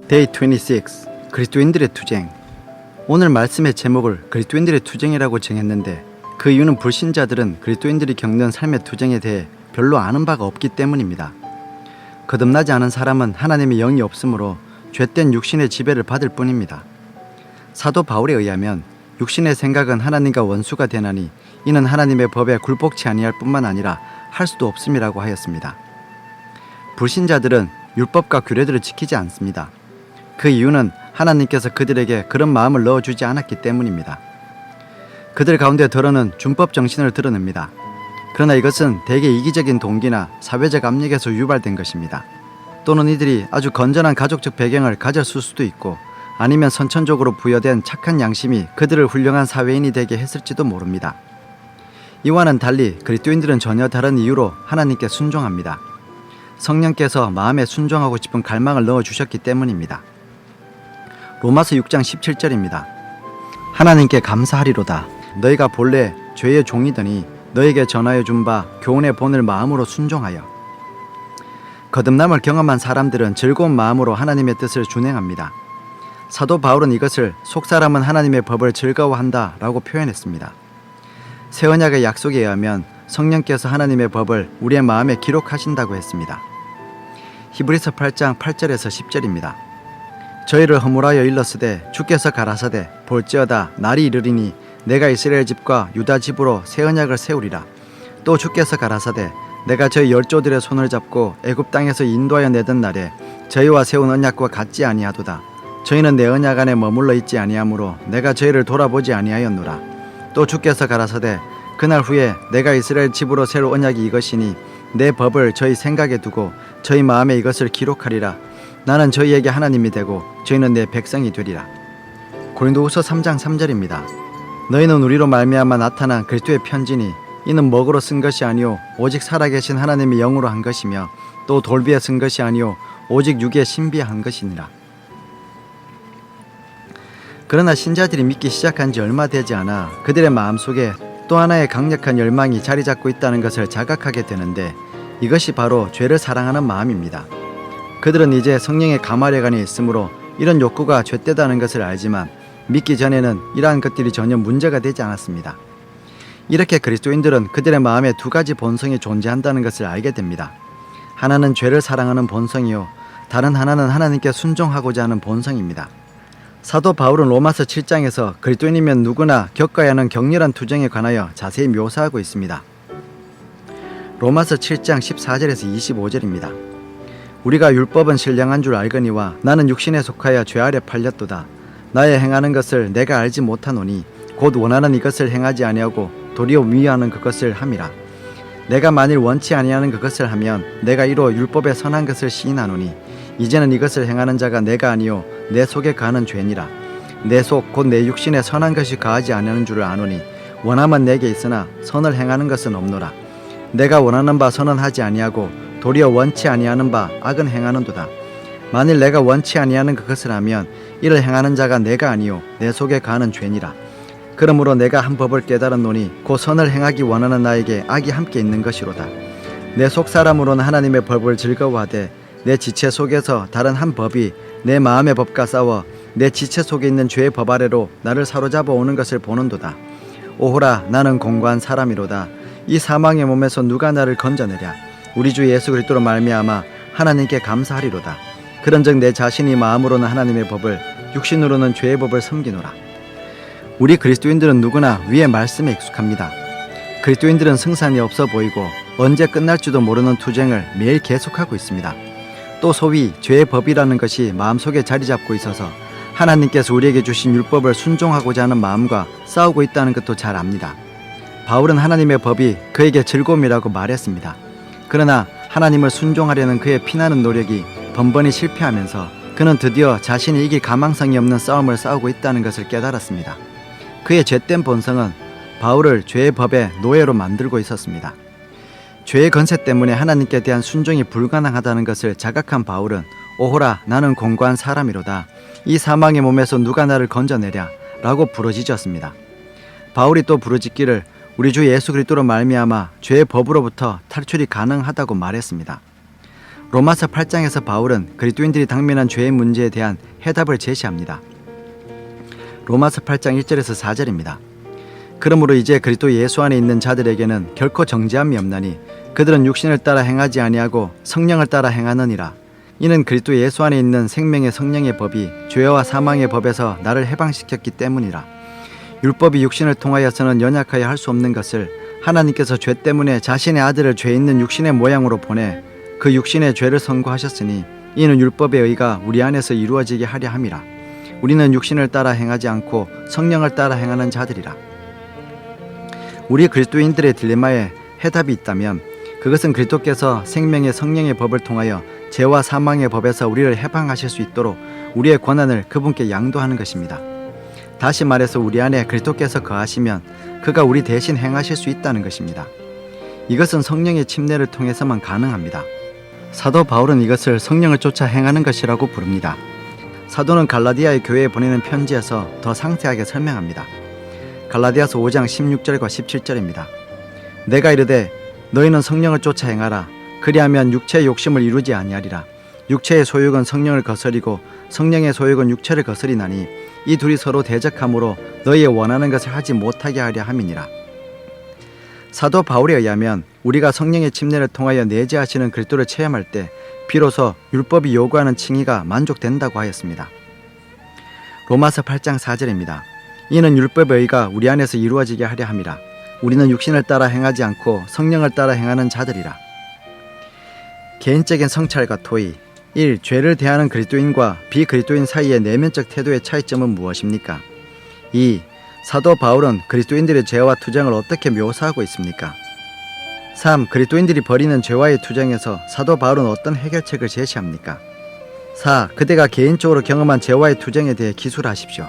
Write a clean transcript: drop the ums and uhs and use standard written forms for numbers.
Day 26 그리스도인들의 투쟁. 오늘 말씀의 제목을 그리스도인들의 투쟁이라고 정했는데 그 이유는 불신자들은 그리스도인들이 겪는 삶의 투쟁에 대해 별로 아는 바가 없기 때문입니다. 거듭나지 않은 사람은 하나님의 영이 없으므로 죄된 육신의 지배를 받을 뿐입니다. 사도 바울에 의하면 육신의 생각은 하나님과 원수가 되나니 이는 하나님의 법에 굴복치 아니할 뿐만 아니라 할 수도 없음이라고 하였습니다. 불신자들은 율법과 규례들을 지키지 않습니다. 그 이유는 하나님께서 그들에게 그런 마음을 넣어주지 않았기 때문입니다. 그들 가운데 더러는 준법 정신을 드러냅니다. 그러나 이것은 대개 이기적인 동기나 사회적 압력에서 유발된 것입니다. 또는 이들이 아주 건전한 가족적 배경을 가졌을 수도 있고 아니면 선천적으로 부여된 착한 양심이 그들을 훌륭한 사회인이 되게 했을지도 모릅니다. 이와는 달리 그리스도인들은 전혀 다른 이유로 하나님께 순종합니다. 성령께서 마음에 순종하고 싶은 갈망을 넣어주셨기 때문입니다. 로마서 6장 17절입니다. 하나님께 감사하리로다. 너희가 본래 죄의 종이더니 너에게 전하여 준 바 교훈의 본을 마음으로 순종하여. 거듭남을 경험한 사람들은 즐거운 마음으로 하나님의 뜻을 준행합니다. 사도 바울은 이것을 속사람은 하나님의 법을 즐거워한다 라고 표현했습니다. 새 언약의 약속에 의하면 성령께서 하나님의 법을 우리의 마음에 기록하신다고 했습니다. 히브리서 8장 8절에서 10절입니다. 저희를 허물하여 일렀으되 주께서 가라사대 볼지어다 날이 이르리니 내가 이스라엘 집과 유다 집으로 새 언약을 세우리라. 또 주께서 가라사대 내가 저희 열조들의 손을 잡고 애굽 땅에서 인도하여 내던 날에 저희와 세운 언약과 같지 아니하도다. 저희는 내 언약 안에 머물러 있지 아니하므로 내가 저희를 돌아보지 아니하였노라. 또 주께서 가라사대 그날 후에 내가 이스라엘 집으로 세울 언약이 이것이니 내 법을 저희 생각에 두고 저희 마음에 이것을 기록하리라. 나는 저희에게 하나님이 되고 저희는 내 백성이 되리라. 고린도후서 3장 3절입니다. 너희는 우리로 말미암아 나타난 그리스도의 편지니 이는 먹으로 쓴 것이 아니요 오직 살아계신 하나님의 영으로 한 것이며 또 돌비에 쓴 것이 아니요 오직 육에 신비에 한 것이니라. 그러나 신자들이 믿기 시작한 지 얼마 되지 않아 그들의 마음속에 또 하나의 강력한 열망이 자리 잡고 있다는 것을 자각하게 되는데 이것이 바로 죄를 사랑하는 마음입니다. 그들은 이제 성령의 가마력 안에 있으므로 이런 욕구가 죄되다는 것을 알지만 믿기 전에는 이러한 것들이 전혀 문제가 되지 않았습니다. 이렇게 그리스도인들은 그들의 마음에 두 가지 본성이 존재한다는 것을 알게 됩니다. 하나는 죄를 사랑하는 본성이요 다른 하나는 하나님께 순종하고자 하는 본성입니다. 사도 바울은 로마서 7장에서 그리스도인이면 누구나 겪어야 하는 격렬한 투쟁에 관하여 자세히 묘사하고 있습니다. 로마서 7장 14절에서 25절입니다. 우리가 율법은 신령한 줄 알거니와 나는 육신에 속하여 죄 아래 팔렸도다. 나의 행하는 것을 내가 알지 못하노니 곧 원하는 이것을 행하지 아니하고 도리어 위하는 그것을 함이라. 내가 만일 원치 아니하는 그것을 하면 내가 이로 율법의 선한 것을 시인하노니 이제는 이것을 행하는 자가 내가 아니요 내 속에 가는 죄니라. 내 속 곧 내 육신에 선한 것이 가하지 아니하는 줄을 아노니 원함은 내게 있으나 선을 행하는 것은 없노라. 내가 원하는 바 선은 하지 아니하고 도리어 원치 아니하는 바 악은 행하는도다. 만일 내가 원치 아니하는 그것을 하면 이를 행하는 자가 내가 아니요 내 속에 가는 죄니라. 그러므로 내가 한 법을 깨달았노니 곧 선을 행하기 원하는 나에게 악이 함께 있는 것이로다. 내 속 사람으로는 하나님의 법을 즐거워하되 내 지체 속에서 다른 한 법이 내 마음의 법과 싸워 내 지체 속에 있는 죄의 법 아래로 나를 사로잡아 오는 것을 보는도다. 오호라 나는 공고한 사람이로다. 이 사망의 몸에서 누가 나를 건져내랴. 우리 주 예수 그리스도로 말미암아 하나님께 감사하리로다. 그런즉 내 자신이 마음으로는 하나님의 법을 육신으로는 죄의 법을 섬기노라. 우리 그리스도인들은 누구나 위의 말씀에 익숙합니다. 그리스도인들은 승산이 없어 보이고 언제 끝날지도 모르는 투쟁을 매일 계속하고 있습니다. 또 소위 죄의 법이라는 것이 마음속에 자리 잡고 있어서 하나님께서 우리에게 주신 율법을 순종하고자 하는 마음과 싸우고 있다는 것도 잘 압니다. 바울은 하나님의 법이 그에게 즐거움이라고 말했습니다. 그러나 하나님을 순종하려는 그의 피나는 노력이 번번이 실패하면서 그는 드디어 자신이 이길 가망성이 없는 싸움을 싸우고 있다는 것을 깨달았습니다. 그의 죄된 본성은 바울을 죄의 법의 노예로 만들고 있었습니다. 죄의 건세 때문에 하나님께 대한 순종이 불가능하다는 것을 자각한 바울은 오호라 나는 공고한 사람이로다. 이 사망의 몸에서 누가 나를 건져내랴 라고 부르짖었습니다. 바울이 또 부르짖기를 우리 주 예수 그리스도로 말미암아 죄의 법으로부터 탈출이 가능하다고 말했습니다. 로마서 8장에서 바울은 그리스도인들이 당면한 죄의 문제에 대한 해답을 제시합니다. 로마서 8장 1절에서 4절입니다. 그러므로 이제 그리스도 예수 안에 있는 자들에게는 결코 정죄함이 없나니 그들은 육신을 따라 행하지 아니하고 성령을 따라 행하느니라. 이는 그리스도 예수 안에 있는 생명의 성령의 법이 죄와 사망의 법에서 나를 해방시켰기 때문이라. 율법이 육신을 통하여서는 연약하여 할 수 없는 것을 하나님께서 죄 때문에 자신의 아들을 죄 있는 육신의 모양으로 보내 그 육신의 죄를 선고하셨으니 이는 율법의 의가 우리 안에서 이루어지게 하려 함이라. 우리는 육신을 따라 행하지 않고 성령을 따라 행하는 자들이라. 우리 그리스도인들의 딜레마에 해답이 있다면 그것은 그리스도께서 생명의 성령의 법을 통하여 죄와 사망의 법에서 우리를 해방하실 수 있도록 우리의 권한을 그분께 양도하는 것입니다. 다시 말해서 우리 안에 그리스도께서 거하시면 그가 우리 대신 행하실 수 있다는 것입니다. 이것은 성령의 침례를 통해서만 가능합니다. 사도 바울은 이것을 성령을 쫓아 행하는 것이라고 부릅니다. 사도는 갈라디아의 교회에 보내는 편지에서 더 상세하게 설명합니다. 갈라디아서 5장 16절과 17절입니다. 내가 이르되 너희는 성령을 쫓아 행하라. 그리하면 육체의 욕심을 이루지 아니하리라. 육체의 소욕은 성령을 거스리고 성령의 소욕은 육체를 거스리나니 이 둘이 서로 대적하므로 너희의 원하는 것을 하지 못하게 하려 함이니라. 사도 바울에 의하면 우리가 성령의 침례를 통하여 내재하시는 그리스도를 체험할 때 비로소 율법이 요구하는 칭의가 만족된다고 하였습니다. 로마서 8장 4절입니다. 이는 율법의 의가 우리 안에서 이루어지게 하려 함이라. 우리는 육신을 따라 행하지 않고 성령을 따라 행하는 자들이라. 개인적인 성찰과 토의. 1. 죄를 대하는 그리스도인과 비그리스도인 사이의 내면적 태도의 차이점은 무엇입니까? 2. 사도 바울은 그리스도인들의 죄와 투정을 어떻게 묘사하고 있습니까? 3. 그리스도인들이 벌이는 죄와의 투정에서 사도 바울은 어떤 해결책을 제시합니까? 4. 그대가 개인적으로 경험한 죄와의 투정에 대해 기술하십시오.